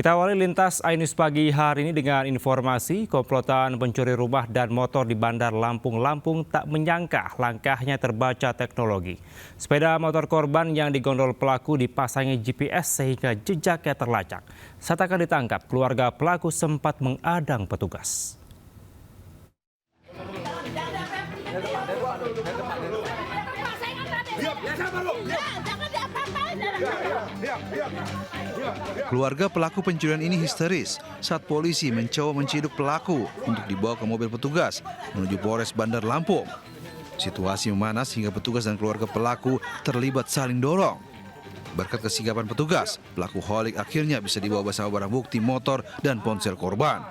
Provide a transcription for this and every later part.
Kita awali lintas iNews pagi hari ini dengan informasi komplotan pencuri rumah dan motor di Bandar Lampung tak menyangka langkahnya terbaca teknologi. Sepeda motor korban yang digondol pelaku dipasangi GPS sehingga jejaknya terlacak. Saat akan ditangkap, keluarga pelaku sempat mengadang petugas. Keluarga pelaku pencurian ini histeris saat polisi mencoba menciduk pelaku untuk dibawa ke mobil petugas menuju Polres Bandar Lampung. Situasi memanas hingga petugas dan keluarga pelaku terlibat saling dorong. Berkat kesigapan petugas, pelaku holik akhirnya bisa dibawa bersama barang bukti motor dan ponsel korban.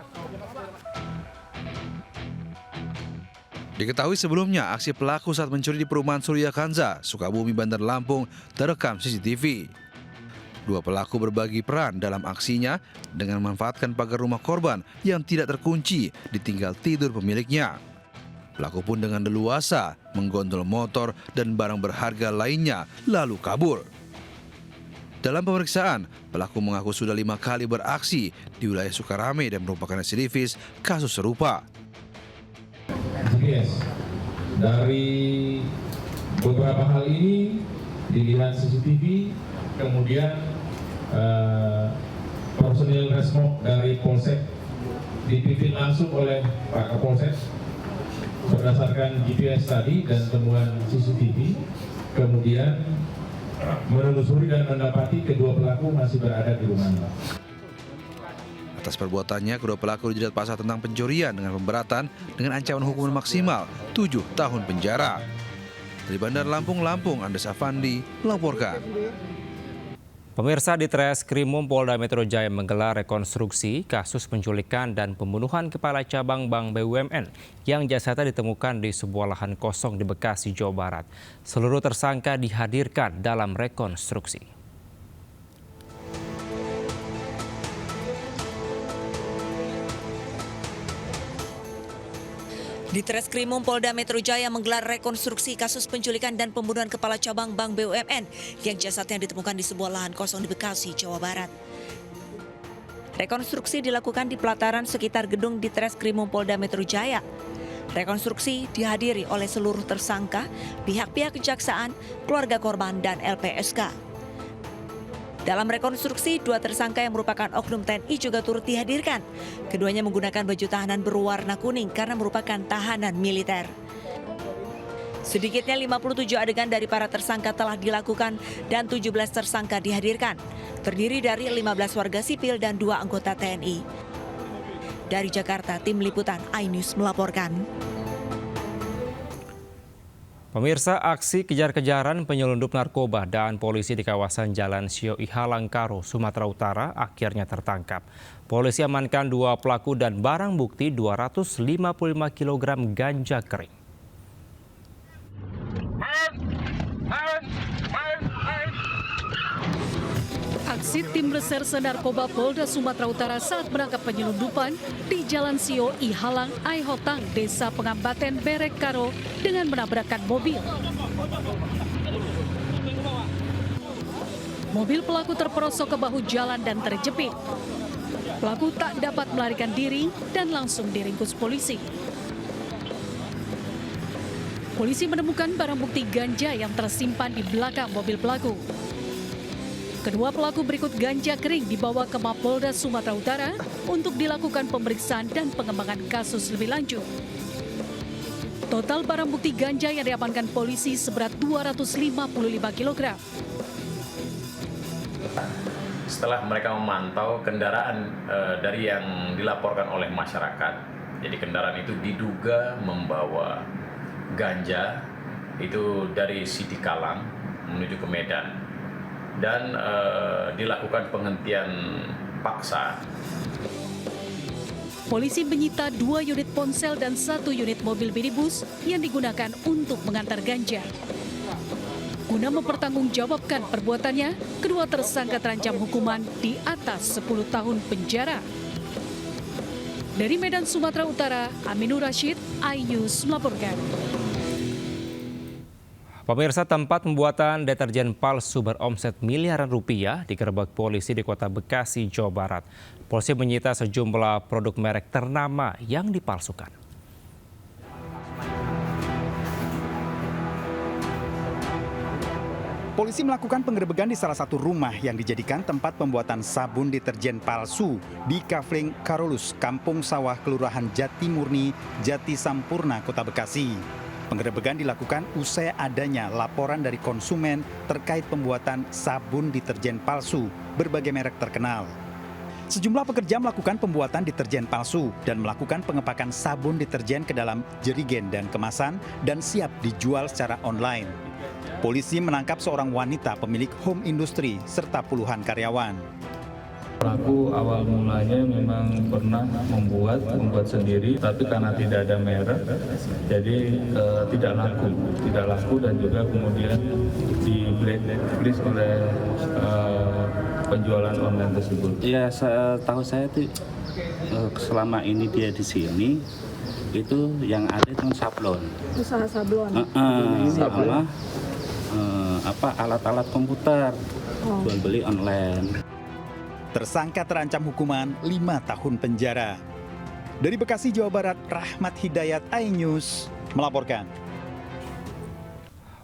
Diketahui sebelumnya, aksi pelaku saat mencuri di perumahan Surya Kanza, Sukabumi, Bandar Lampung terekam CCTV. Dua pelaku berbagi peran dalam aksinya dengan memanfaatkan pagar rumah korban yang tidak terkunci ditinggal tidur pemiliknya. Pelaku pun dengan leluasa menggondol motor dan barang berharga lainnya lalu kabur. Dalam pemeriksaan, pelaku mengaku sudah 5 kali beraksi di wilayah Sukarame dan merupakan residivis kasus serupa. GPS. Dari beberapa hal ini dilihat CCTV, kemudian personil Resmob dari Polsek dipimpin langsung oleh Pak Kapolsek berdasarkan GPS tadi dan temuan CCTV, kemudian menelusuri dan mendapati kedua pelaku masih berada di rumahnya. Atas perbuatannya, kedua pelaku dijerat pasal tentang pencurian dengan pemberatan dengan ancaman hukuman maksimal 7 tahun penjara. Dari Bandar Lampung, Andes Afandi melaporkan. Pemirsa, di Treskrimum Polda Metro Jaya menggelar rekonstruksi kasus penculikan dan pembunuhan Kepala Cabang Bank BUMN yang jasadnya ditemukan di sebuah lahan kosong di Bekasi, Jawa Barat. Seluruh tersangka dihadirkan dalam rekonstruksi. Di Treskrimum Polda Metro Jaya menggelar rekonstruksi kasus penculikan dan pembunuhan Kepala Cabang Bank BUMN yang jasadnya ditemukan di sebuah lahan kosong di Bekasi, Jawa Barat. Rekonstruksi dilakukan di pelataran sekitar gedung di Treskrimum Polda Metro Jaya. Rekonstruksi dihadiri oleh seluruh tersangka, pihak-pihak kejaksaan, keluarga korban, dan LPSK. Dalam rekonstruksi, 2 tersangka yang merupakan oknum TNI juga turut dihadirkan. Keduanya menggunakan baju tahanan berwarna kuning karena merupakan tahanan militer. Sedikitnya 57 adegan dari para tersangka telah dilakukan dan 17 tersangka dihadirkan. Terdiri dari 15 warga sipil dan 2 anggota TNI. Dari Jakarta, tim liputan iNews melaporkan. Pemirsa, aksi kejar-kejaran penyelundup narkoba dan polisi di kawasan Jalan Sio Ihalang Karo, Sumatera Utara akhirnya tertangkap. Polisi amankan 2 pelaku dan barang bukti 255 kg ganja kering. Aksi tim reserse narkoba Polda Sumatera Utara saat menangkap penyelundupan di Jalan Sio Ihalang Aihotang, Desa Pengambaten Berek Karo dengan menabrakkan mobil. Mobil pelaku terperosok ke bahu jalan dan terjepit. Pelaku tak dapat melarikan diri dan langsung diringkus polisi. Polisi menemukan barang bukti ganja yang tersimpan di belakang mobil pelaku. Kedua pelaku berikut ganja kering dibawa ke Mapolda Sumatera Utara untuk dilakukan pemeriksaan dan pengembangan kasus lebih lanjut. Total barang bukti ganja yang diamankan polisi seberat 255 kg. Setelah mereka memantau kendaraan dari yang dilaporkan oleh masyarakat, jadi kendaraan itu diduga membawa ganja itu dari Siti Kalang menuju ke Medan. Dan dilakukan penghentian paksa. Polisi menyita 2 unit ponsel dan 1 unit mobil minibus yang digunakan untuk mengantar ganja. Guna mempertanggungjawabkan perbuatannya, kedua tersangka terancam hukuman di atas 10 tahun penjara. Dari Medan, Sumatera Utara, Aminur Rashid, iNews melaporkan. Pemirsa, tempat pembuatan deterjen palsu beromset miliaran rupiah digerebek polisi di Kota Bekasi, Jawa Barat. Polisi menyita sejumlah produk merek ternama yang dipalsukan. Polisi melakukan penggerebekan di salah satu rumah yang dijadikan tempat pembuatan sabun deterjen palsu di Kafling Karolus, Kampung Sawah, Kelurahan Jati Murni, Jati Sampurna, Kota Bekasi. Penggerebekan dilakukan usai adanya laporan dari konsumen terkait pembuatan sabun deterjen palsu berbagai merek terkenal. Sejumlah pekerja melakukan pembuatan deterjen palsu dan melakukan pengepakan sabun deterjen ke dalam jerigen dan kemasan dan siap dijual secara online. Polisi menangkap seorang wanita pemilik home industry serta puluhan karyawan. Pelaku awal mulanya memang pernah membuat sendiri, tapi karena tidak ada merek, jadi tidak laku dan juga kemudian di blacklist oleh penjualan online tersebut. Ya, setahu saya itu selama ini dia di sini itu yang ada cuma sablon. Usaha sablon. Sama alat-alat komputer, jual beli online. Tersangka terancam hukuman 5 tahun penjara. Dari Bekasi, Jawa Barat, Rahmat Hidayat, iNews melaporkan.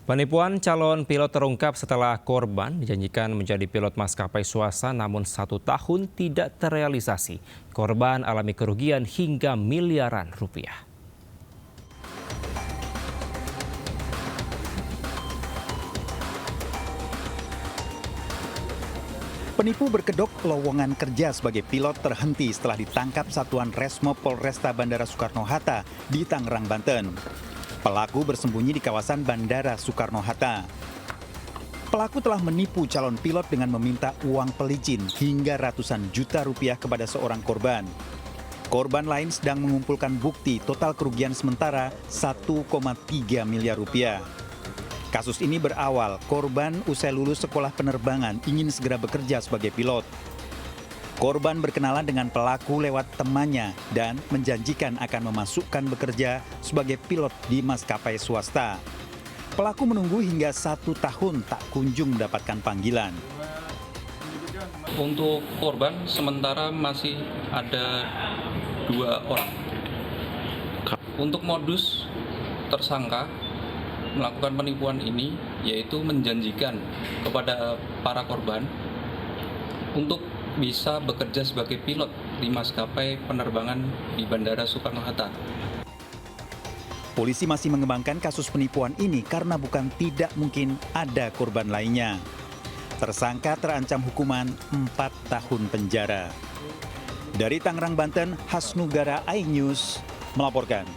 Penipuan calon pilot terungkap setelah korban dijanjikan menjadi pilot maskapai swasta namun 1 tahun tidak terrealisasi. Korban alami kerugian hingga miliaran rupiah. Penipu berkedok lowongan kerja sebagai pilot terhenti setelah ditangkap Satuan Resmob Polresta Bandara Soekarno-Hatta di Tangerang, Banten. Pelaku bersembunyi di kawasan Bandara Soekarno-Hatta. Pelaku telah menipu calon pilot dengan meminta uang pelicin hingga ratusan juta rupiah kepada seorang korban. Korban lain sedang mengumpulkan bukti total kerugian sementara 1,3 miliar rupiah. Kasus ini berawal korban usai lulus sekolah penerbangan ingin segera bekerja sebagai pilot. Korban berkenalan dengan pelaku lewat temannya dan menjanjikan akan memasukkan bekerja sebagai pilot di maskapai swasta. Pelaku menunggu hingga 1 tahun tak kunjung mendapatkan panggilan. Untuk korban sementara masih ada 2 orang. Untuk modus tersangka melakukan penipuan ini yaitu menjanjikan kepada para korban untuk bisa bekerja sebagai pilot di maskapai penerbangan di Bandara Soekarno-Hatta. Polisi masih mengembangkan kasus penipuan ini karena bukan tidak mungkin ada korban lainnya. Tersangka terancam hukuman 4 tahun penjara. Dari Tangerang, Banten, Hasnugara, iNews melaporkan.